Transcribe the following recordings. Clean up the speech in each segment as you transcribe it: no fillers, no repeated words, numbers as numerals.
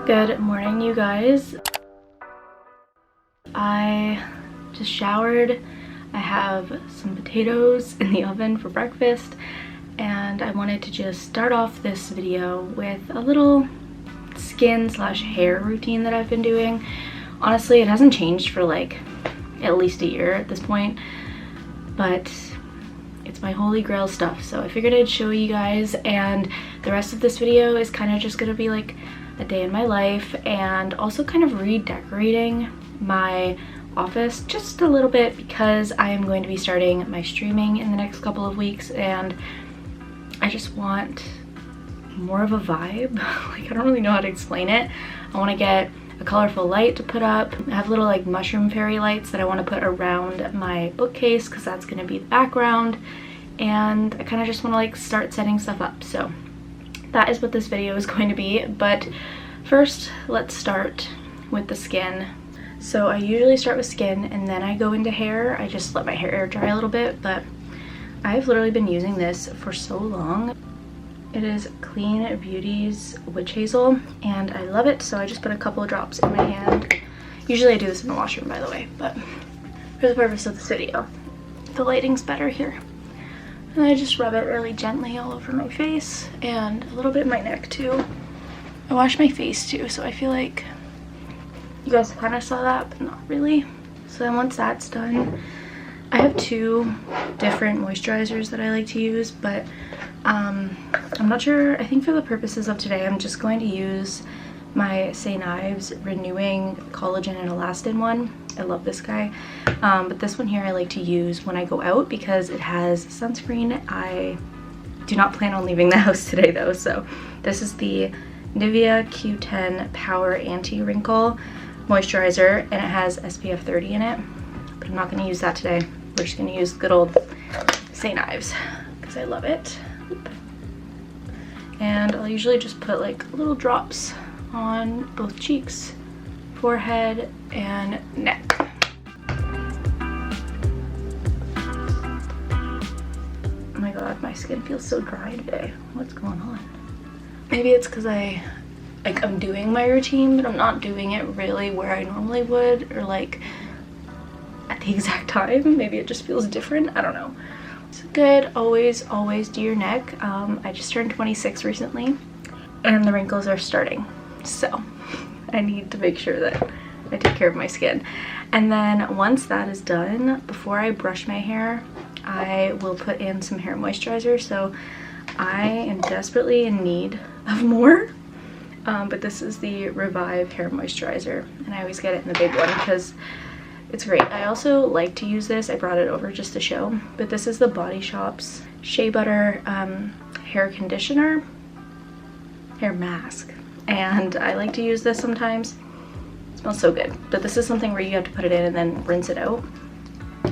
Good morning, you guys. I just showered. I have some potatoes in the oven for breakfast, and I wanted to just start off this video with a little skin/hair routine that I've been doing. Honestly, it hasn't changed for like at least a year at this point, but it's my holy grail stuff, so I figured I'd show you guys. And the rest of this video is kind of just gonna be like a day in my life, and also kind of redecorating my office just a little bit because I am going to be starting my streaming in the next couple of weeks, and I just want more of a vibe. Like, I don't really know how to explain it. I want to get a colorful light to put up. I have little like mushroom fairy lights that I want to put around my bookcase because that's going to be the background, and I kind of just want to like start setting stuff up. So that is what this video is going to be. But first, let's start with the skin. So I usually start with skin and then I go into hair. I just let my hair air dry a little bit, but I've literally been using this for so long. It is Clean Beauty's Witch Hazel, and I love it, so I just put a couple of drops in my hand. Usually I do this in the washroom, by the way, but for the purpose of this video, the lighting's better here. And I just rub it really gently all over my face and a little bit in my neck too. I wash my face too, so I feel like you guys kind of saw that, but not really. So then once that's done, I have two different moisturizers that I like to use, but I'm not sure. I think for the purposes of today, I'm just going to use my St. Ives Renewing Collagen and Elastin one. I love this guy. But this one here I like to use when I go out because it has sunscreen. I do not plan on leaving the house today though. So this is the Nivea Q10 Power Anti-Wrinkle Moisturizer, and it has SPF 30 in it. But I'm not going to use that today. We're just going to use good old St. Ives because I love it. And I'll usually just put like little drops on both cheeks, forehead, and neck. Oh my god, my skin feels so dry today. What's going on? Maybe it's because I'm doing my routine, but I'm not doing it really where I normally would, or like at the exact time. Maybe it just feels different. I don't know. It's good. Always do your neck. I just turned 26 recently, and the wrinkles are starting, so I need to make sure that I take care of my skin. And then once that is done, before I brush my hair, I will put in some hair moisturizer. So I am desperately in need of more, but this is the Revive hair moisturizer, and I always get it in the big one because it's great. I also like to use this. I brought it over just to show, but this is the Body Shop's Shea Butter hair conditioner, hair mask, and I like to use this sometimes. It smells so good, but this is something where you have to put it in and then rinse it out,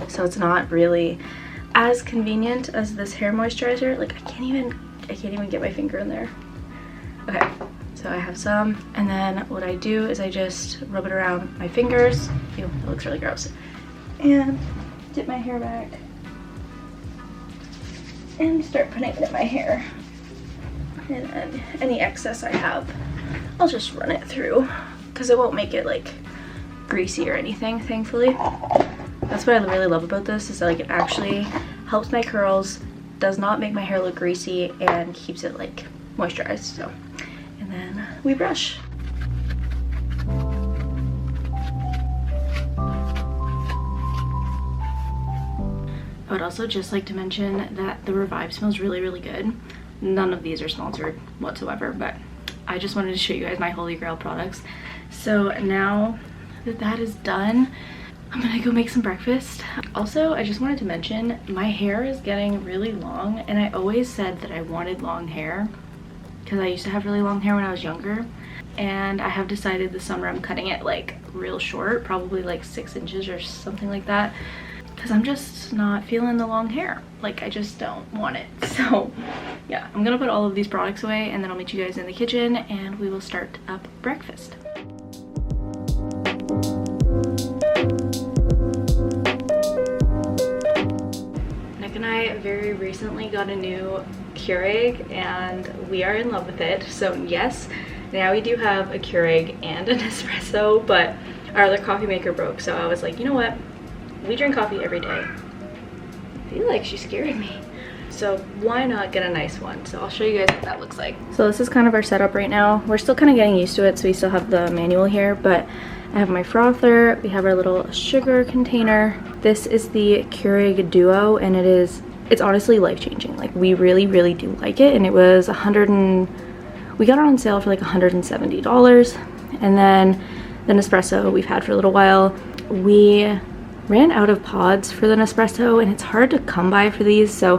so it's not really as convenient as this hair moisturizer. Like, I can't even get my finger in there. Okay, so I have some, and then what I do is I just rub it around my fingers. Ew, that looks really gross. And dip my hair back and start putting it in my hair. And then any excess I have, I'll just run it through because it won't make it like greasy or anything, thankfully. That's what I really love about this, is that like it actually helps my curls, does not make my hair look greasy, and keeps it like moisturized. So, and then we brush. I would also just like to mention that the Revive smells really good. None of these are sponsored whatsoever, but I just wanted to show you guys my holy grail products. So now that that is done, I'm gonna go make some breakfast. Also, I just wanted to mention my hair is getting really long, and I always said that I wanted long hair because I used to have really long hair when I was younger, and I have decided this summer I'm cutting it like real short, probably like 6 inches or something like that, because I'm just not feeling the long hair. Like, I just don't want it. So yeah, I'm gonna put all of these products away, and then I'll meet you guys in the kitchen and we will start up breakfast. Nick and I very recently got a new Keurig and we are in love with it. So yes, Now we do have a Keurig and an espresso, but our other coffee maker broke, so I was like, you know what? We drink coffee every day. I feel like she's scaring me. So why not get a nice one? So I'll show you guys what that looks like. So this is kind of our setup right now. We're still kind of getting used to it, so we still have the manual here, but I have my frother, we have our little sugar container. This is the Keurig Duo, and it's honestly life-changing. Like, we really do like it, and it was we got it on sale for like $170. And then the Nespresso we've had for a little while. We ran out of pods for the Nespresso, and it's hard to come by for these, so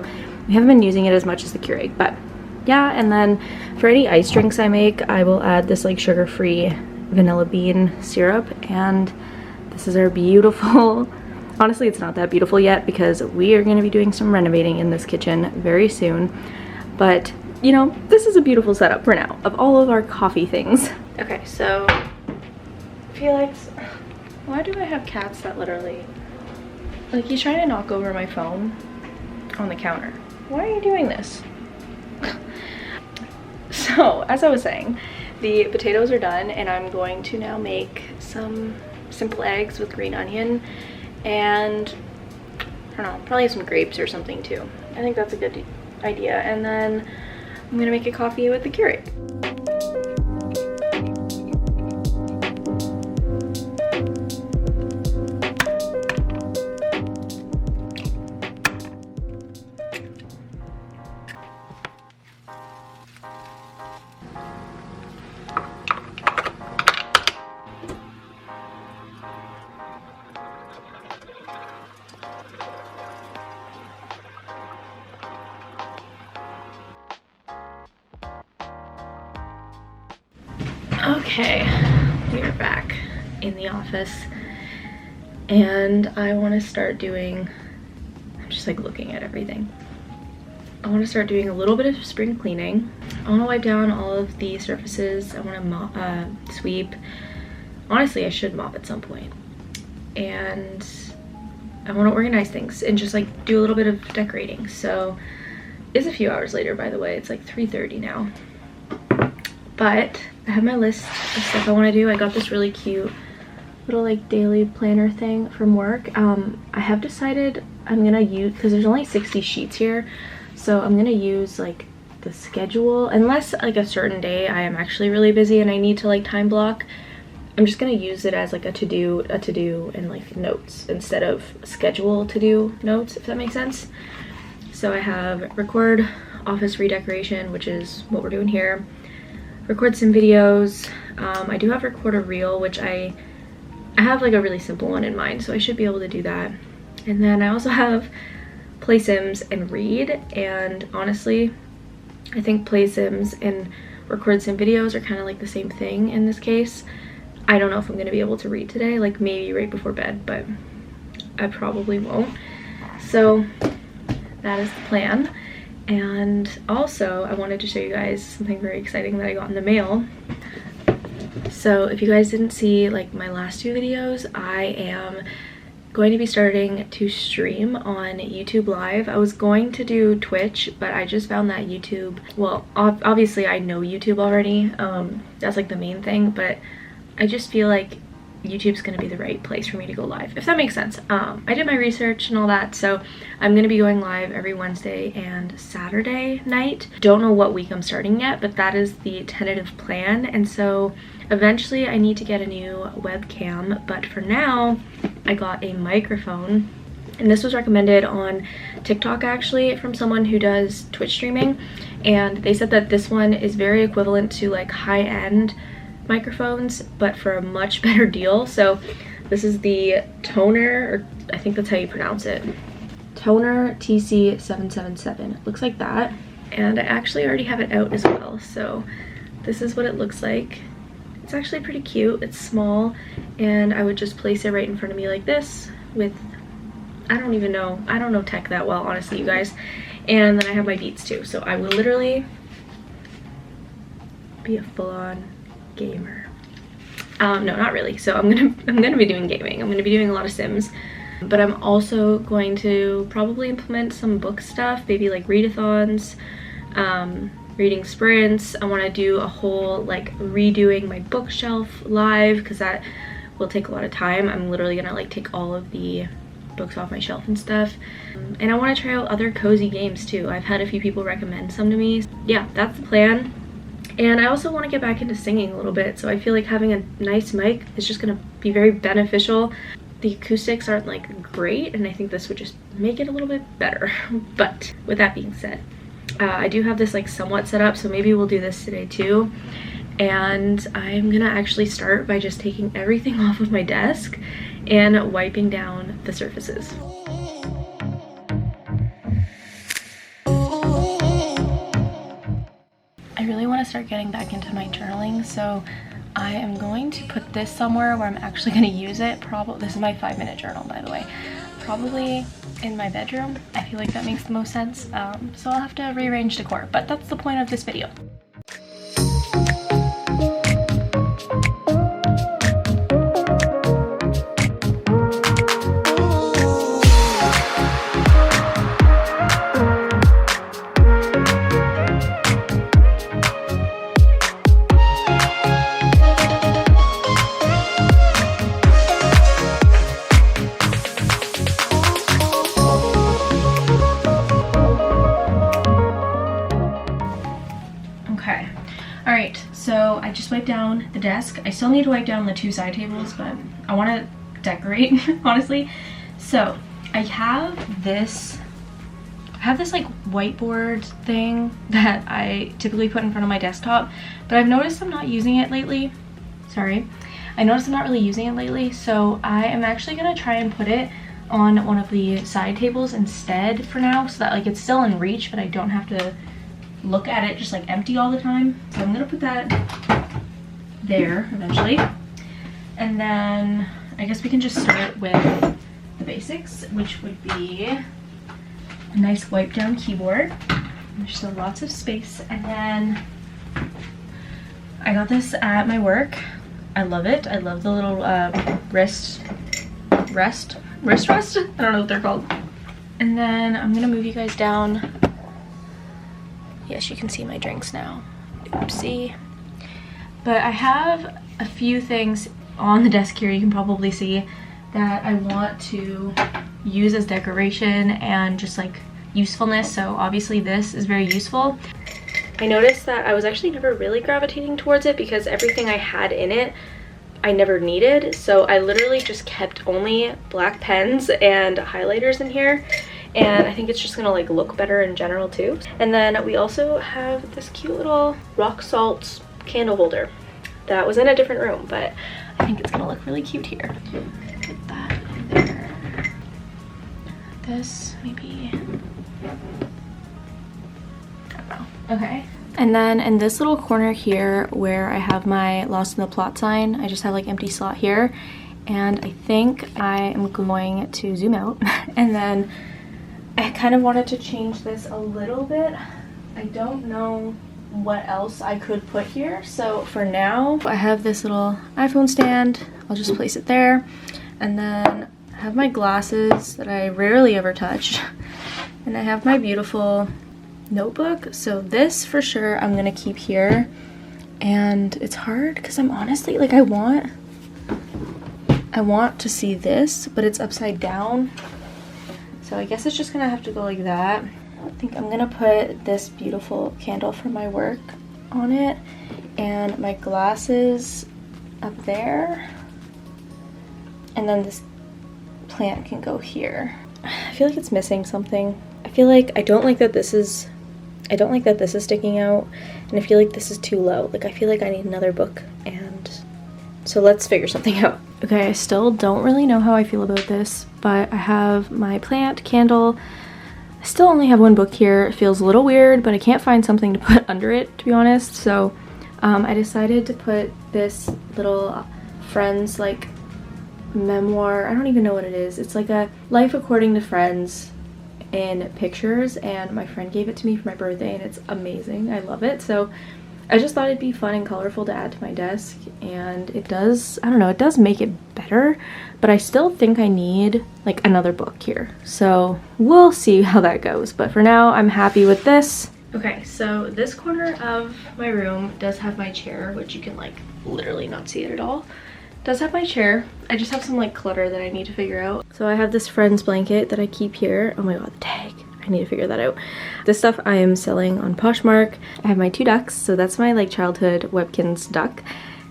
we haven't been using it as much as the Keurig. But yeah, and then for any ice drinks I make, I will add this like sugar-free vanilla bean syrup, and this is our beautiful, honestly it's not that beautiful yet because we are going to be doing some renovating in this kitchen very soon, but you know, this is a beautiful setup for now of all of our coffee things. Okay, so Felix, why do I have cats that literally, like, he's trying to knock over my phone on the counter. Why are you doing this? So as I was saying, the potatoes are done, and I'm going to now make some simple eggs with green onion and I don't know, probably some grapes or something too. I think that's a good idea. And then I'm gonna make a coffee with the Keurig. Okay, we are back in the office, and I want to start doing, I'm just like looking at everything. I want to start doing a little bit of spring cleaning. I want to wipe down all of the surfaces. I want to sweep. Honestly, I should mop at some point. And I want to organize things and just like do a little bit of decorating. So it's a few hours later, by the way. It's like 3:30 now. But I have my list of stuff I want to do. I got this really cute little like daily planner thing from work. I have decided I'm gonna use, because there's only 60 sheets here, so I'm gonna use like the schedule, unless like a certain day I am actually really busy and I need to like time block. I'm just gonna use it as like a to-do and like notes instead of schedule to-do notes, if that makes sense. So I have record office redecoration, which is what we're doing here. Record some videos. I do have record a reel, which I have like a really simple one in mind, so I should be able to do that. And then I also have play Sims and read, and honestly I think play Sims and record some videos are kind of like the same thing in this case. I don't know if I'm going to be able to read today, like maybe right before bed, but I probably won't. So that is the plan. And also I wanted to show you guys something very exciting that I got in the mail. So if you guys didn't see like my last two videos, I am going to be starting to stream on YouTube Live. I was going to do Twitch, but I just found that YouTube, well, obviously I know YouTube already, that's like the main thing, but I just feel like YouTube's gonna be the right place for me to go live, if that makes sense. I did my research and all that, so I'm gonna be going live every Wednesday and Saturday night. Don't know what week I'm starting yet, but that is the tentative plan. And so eventually I need to get a new webcam, but for now I got a microphone, and this was recommended on TikTok actually from someone who does Twitch streaming, and they said that this one is very equivalent to like high-end microphones, but for a much better deal. So this is the Toner, or I think that's how you pronounce it, Toner TC777. It looks like that, and I actually already have it out as well. So this is what it looks like. It's actually pretty cute. It's small, and I would just place it right in front of me like this with, I don't know tech that well, honestly, you guys. And then I have my Beats too, so I will literally be a full-on gamer. No, not really. So I'm gonna be doing gaming. I'm gonna be doing a lot of Sims, but I'm also going to probably implement some book stuff, maybe like readathons, reading sprints. I want to do a whole like redoing my bookshelf live because that will take a lot of time. I'm literally gonna like take all of the books off my shelf and stuff. And I want to try out other cozy games too. I've had a few people recommend some to me. Yeah, that's the plan. And I also want to get back into singing a little bit, so I feel like having a nice mic is just gonna be very beneficial. The acoustics aren't like great, and I think this would just make it a little bit better. But with that being said, I do have this like somewhat set up, so maybe we'll do this today too. And I'm gonna actually start by just taking everything off of my desk and wiping down the surfaces. I really want to start getting back into my journaling, so I am going to put this somewhere where I'm actually going to use it. Probably, this is my 5-minute journal, by the way. Probably in my bedroom. I feel like that makes the most sense. So I'll have to rearrange decor, but that's the point of this video. Alright, so I just wiped down the desk. I still need to wipe down the 2 side tables, but I want to decorate, honestly. So I have this like whiteboard thing that I typically put in front of my desktop, but I've noticed I'm not using it lately. Sorry. I noticed I'm not really using it lately, so I am actually going to try and put it on one of the side tables instead for now, so that like it's still in reach, but I don't have to look at it just like empty all the time. So I'm gonna put that there eventually, and then I guess we can just start with the basics, which would be a nice wipe down keyboard. There's still lots of space, and then I got this at my work. I love it. I love the little wrist rest. I don't know what they're called. And then I'm gonna move you guys down. Yes, you can see my drinks now. Oopsie. But I have a few things on the desk here, you can probably see, that I want to use as decoration and just like usefulness. So obviously this is very useful. I noticed that I was actually never really gravitating towards it because everything I had in it I never needed. So I literally just kept only black pens and highlighters in here. And I think it's just gonna like look better in general too. And then we also have this cute little rock salt candle holder that was in a different room, but I think it's gonna look really cute here. Put that in there. This maybe, I don't know. Okay. And then in this little corner here where I have my Lost in the Plot sign, I just have like empty slot here. And I think I am going to zoom out and then I kind of wanted to change this a little bit. I don't know what else I could put here. So for now, I have this little iPhone stand. I'll just place it there. And then I have my glasses that I rarely ever touch. And I have my beautiful notebook. So this for sure I'm gonna keep here. And it's hard because I'm honestly like I want to see this, but it's upside down. So I guess it's just gonna have to go like that. I think I'm gonna put this beautiful candle from my work on it and my glasses up there. And then this plant can go here. I feel like it's missing something. I feel like I don't like that this is sticking out, and I feel like this is too low. Like I feel like I need another book, and so let's figure something out. Okay, I still don't really know how I feel about this, but I have my plant, candle. I still only have one book here. It feels a little weird, but I can't find something to put under it, to be honest. So I decided to put this little Friends like memoir. I don't even know what it is. It's like a life according to Friends in pictures, and my friend gave it to me for my birthday, and it's amazing. I love it. So I just thought it'd be fun and colorful to add to my desk, and it does, I don't know, it does make it better, but I still think I need like another book here. So we'll see how that goes, but for now I'm happy with this. Okay, so this corner of my room does have my chair, which you can like literally not see it at all. Does have my chair. I just have some like clutter that I need to figure out. So I have this friend's blanket that I keep here. Oh my god, the tag. I need to figure that out. This stuff I am selling on Poshmark. I have my 2 ducks, so that's my like childhood Webkinz duck.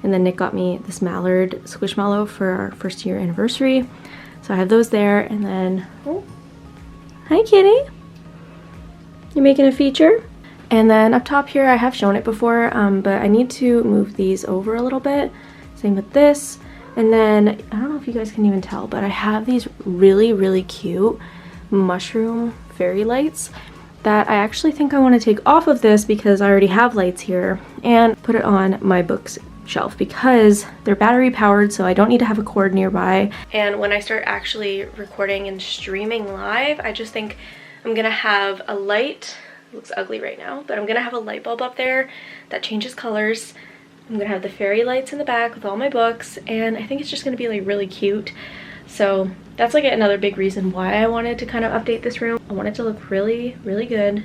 And then Nick got me this mallard squishmallow for our 1st year anniversary. So I have those there, and then, oh, hi kitty. You making a feature? And then up top here, I have shown it before, but I need to move these over a little bit. Same with this. And then, I don't know if you guys can even tell, but I have these really, really cute mushroom fairy lights that I actually think I want to take off of this because I already have lights here, and put it on my bookshelf because they're battery powered, so I don't need to have a cord nearby. And when I start actually recording and streaming live, I just think I'm gonna have a light. It looks ugly right now, but I'm gonna have a light bulb up there that changes colors. I'm gonna have the fairy lights in the back with all my books, and I think it's just gonna be like really cute. So that's like another big reason why I wanted to kind of update this room. I want it to look really, really good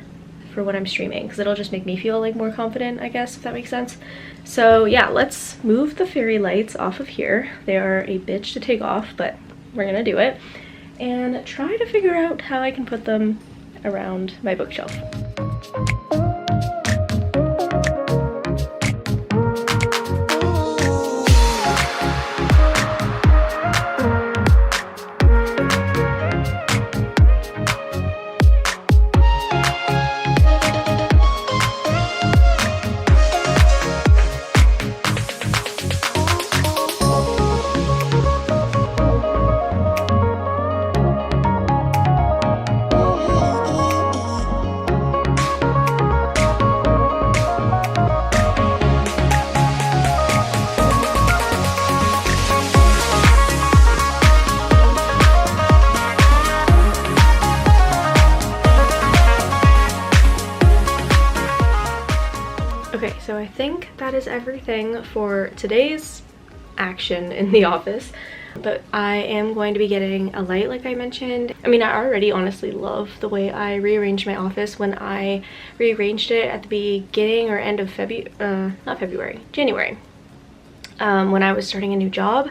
for when I'm streaming, because it'll just make me feel like more confident, I guess, if that makes sense. So yeah, let's move the fairy lights off of here. They are a bitch to take off, but we're gonna do it and try to figure out how I can put them around my bookshelf. Okay, so I think that is everything for today's action in the office, but I am going to be getting a light like I mentioned. I mean, I already honestly love the way I rearranged my office when I rearranged it at the beginning or end of January, when I was starting a new job.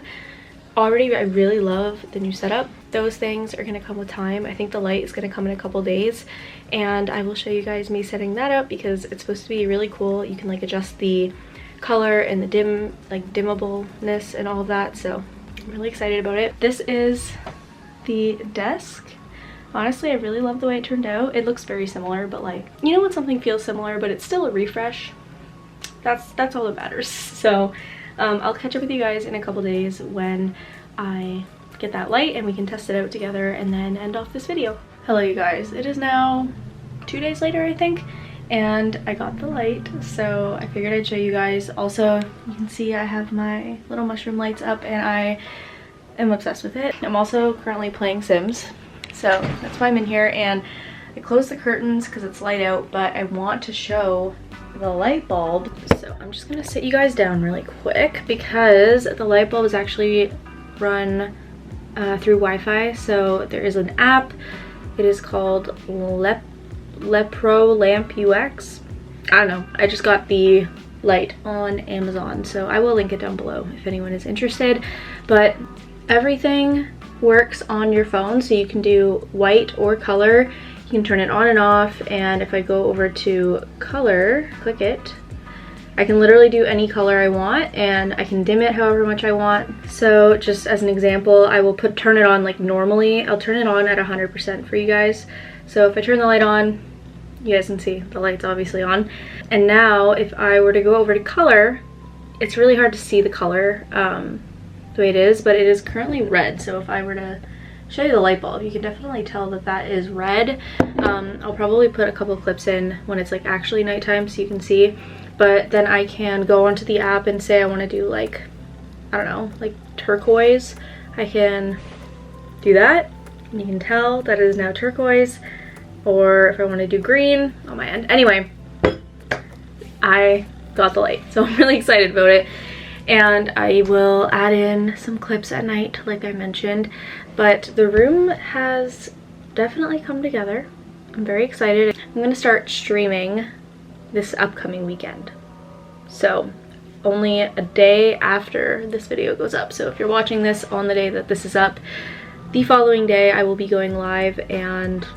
Already, I really love the new setup. Those things are gonna come with time. I think the light is gonna come in a couple days, and I will show you guys me setting that up because it's supposed to be really cool. You can like adjust the color and the dimmableness and all of that, so I'm really excited about it. This is the desk. Honestly, I really love the way it turned out. It looks very similar, but like, you know when something feels similar but it's still a refresh? That's all that matters. So I'll catch up with you guys in a couple days when I get that light and we can test it out together and then end off this video. Hello you guys, it is now 2 days later I think, and I got the light, so I figured I'd show you guys. Also, you can see I have my little mushroom lights up and I am obsessed with it. I'm also currently playing Sims, so that's why I'm in here, and I closed the curtains because it's light out, but I want to show the light bulb. So I'm just gonna sit you guys down really quick because the light bulb is actually run through Wi-Fi. So there is an app. It is called Lepro Lamp UX. I don't know, I just got the light on Amazon, so I will link it down below if anyone is interested. But everything works on your phone, so you can do white or color. You can turn it on and off, and if I go over to color, click it, I can literally do any color I want, and I can dim it however much I want. So just as an example, I will turn it on like normally. I'll turn it on at 100% for you guys. So if I turn the light on, you guys can see the light's obviously on. And now if I were to go over to color, it's really hard to see the color the way it is, but it is currently red. So if I were to show you the light bulb, you can definitely tell that that is red. I'll probably put a couple clips in when it's like actually nighttime so you can see, but then I can go onto the app and say I want to do like, I don't know, like turquoise. I can do that and you can tell that it is now turquoise, or if I want to do green on my end. Anyway, I got the light, so I'm really excited about it. And I will add in some clips at night like I mentioned, but the room has definitely come together. I'm very excited. I'm gonna start streaming this upcoming weekend. So only a day after this video goes up. So if you're watching this on the day that this is up, the following day I will be going live, and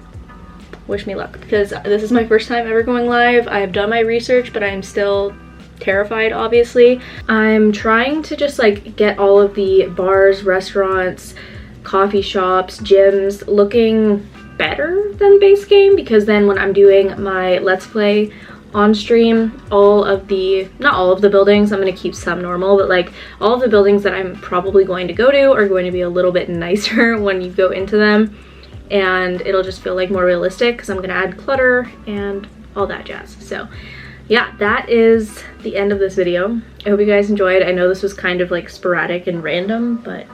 wish me luck because this is my first time ever going live. I have done my research, but I'm still terrified, obviously. I'm trying to just like get all of the bars, restaurants, coffee shops, gyms looking better than base game, because then when I'm doing my let's play on stream, all of the, not all of the buildings, I'm going to keep some normal, but like all of the buildings that I'm probably going to go to are going to be a little bit nicer when you go into them, and it'll just feel like more realistic because I'm going to add clutter and all that jazz. So yeah, that is the end of this video. I hope you guys enjoyed. I know this was kind of like sporadic and random, but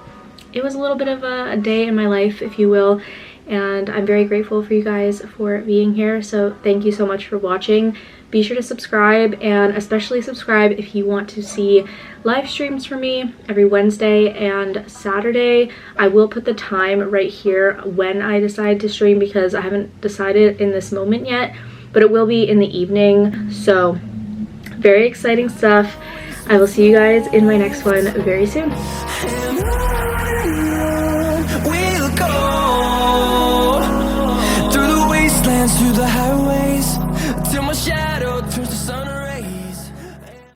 it was a little bit of a day in my life, if you will, and I'm very grateful for you guys for being here. So thank you so much for watching. Be sure to subscribe, and especially subscribe if you want to see live streams for me every Wednesday and Saturday. I will put the time right here when I decide to stream, because I haven't decided in this moment yet, but it will be in the evening. So very exciting stuff. I will see you guys in my next one very soon.